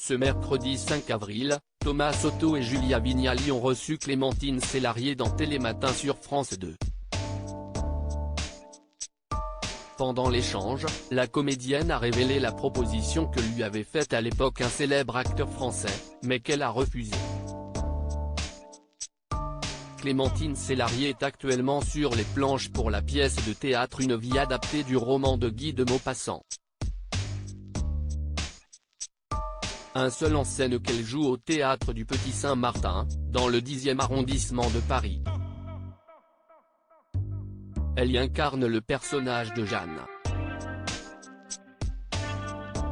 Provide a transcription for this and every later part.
Ce mercredi 5 avril, Thomas Soto et Julia Vignali ont reçu Clémentine Célarié dans Télématin sur France 2. Pendant l'échange, la comédienne a révélé la proposition que lui avait faite à l'époque un célèbre acteur français, mais qu'elle a refusé. Clémentine Célarié est actuellement sur les planches pour la pièce de théâtre Une vie adaptée du roman de Guy de Maupassant. Un seul en scène qu'elle joue au théâtre du Petit Saint-Martin, dans le 10e arrondissement de Paris. Elle y incarne le personnage de Jeanne.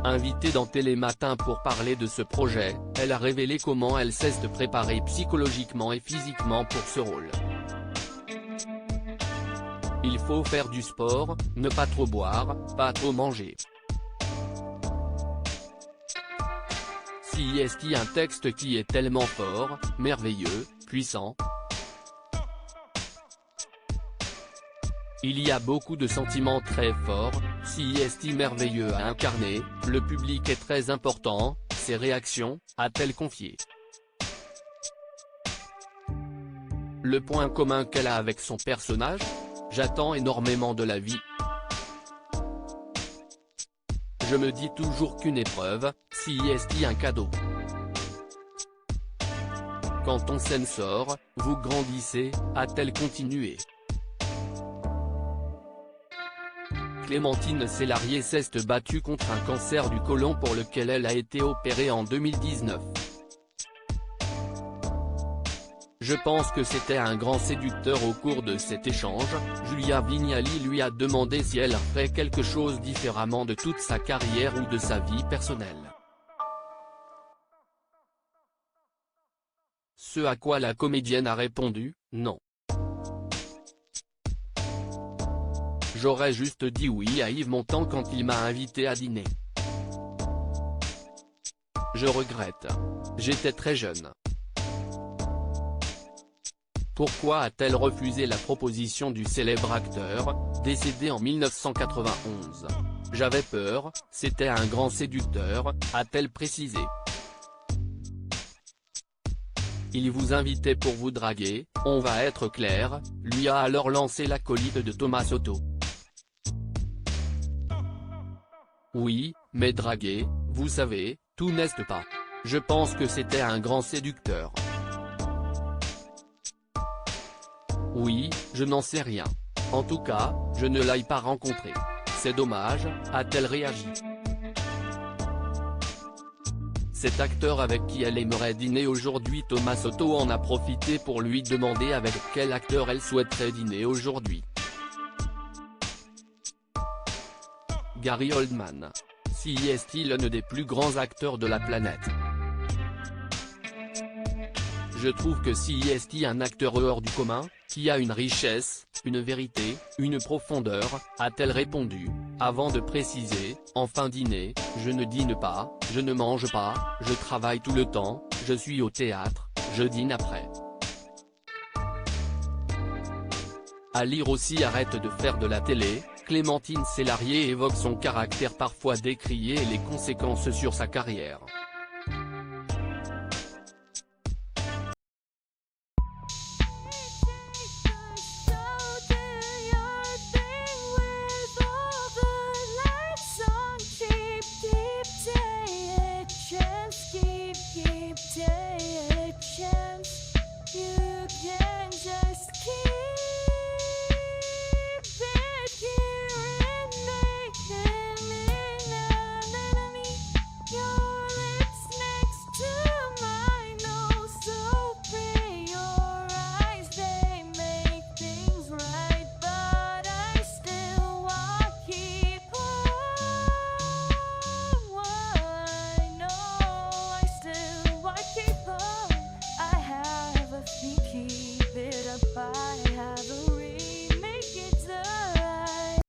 Invitée dans Télématin pour parler de ce projet, elle a révélé comment elle s'est préparée psychologiquement et physiquement pour ce rôle. Il faut faire du sport, ne pas trop boire, pas trop manger. C'est un texte qui est tellement fort, merveilleux, puissant. Il y a beaucoup de sentiments très forts, c'est merveilleux à incarner, le public est très important, ses réactions, a-t-elle confié. Le point commun qu'elle a avec son personnage ? J'attends énormément de la vie. Je me dis toujours qu'une épreuve, c'est un cadeau. Quand ton scène sort, vous grandissez, a-t-elle continué. Clémentine Célarié s'est battue contre un cancer du côlon pour lequel elle a été opérée en 2019. Je pense que c'était un grand séducteur. Au cours de cet échange, Julia Vignali lui a demandé si elle ferait quelque chose différemment de toute sa carrière ou de sa vie personnelle. Ce à quoi la comédienne a répondu, non. J'aurais juste dit oui à Yves Montand quand il m'a invité à dîner. Je regrette. J'étais très jeune. Pourquoi a-t-elle refusé la proposition du célèbre acteur, décédé en 1991 ? J'avais peur, c'était un grand séducteur, a-t-elle précisé. Il vous invitait pour vous draguer, on va être clair, lui a alors lancé l'acolyte de Thomas Soto. Oui, mais draguer, vous savez, tout n'est pas. Je pense que c'était un grand séducteur. Oui, je n'en sais rien. En tout cas, je ne l'ai pas rencontré. C'est dommage, a-t-elle réagi. Cet acteur avec qui elle aimerait dîner aujourd'hui, Thomas Soto en a profité pour lui demander avec quel acteur elle souhaiterait dîner aujourd'hui. Gary Oldman. C'est l'un des plus grands acteurs de la planète. Je trouve que c'est un acteur hors du commun, qui a une richesse, une vérité, une profondeur, a-t-elle répondu, avant de préciser, enfin dîner, je ne dîne pas, je ne mange pas, je travaille tout le temps, je suis au théâtre, je dîne après. À lire aussi. Arrête de faire de la télé, Clémentine Célarié évoque son caractère parfois décrié et les conséquences sur sa carrière.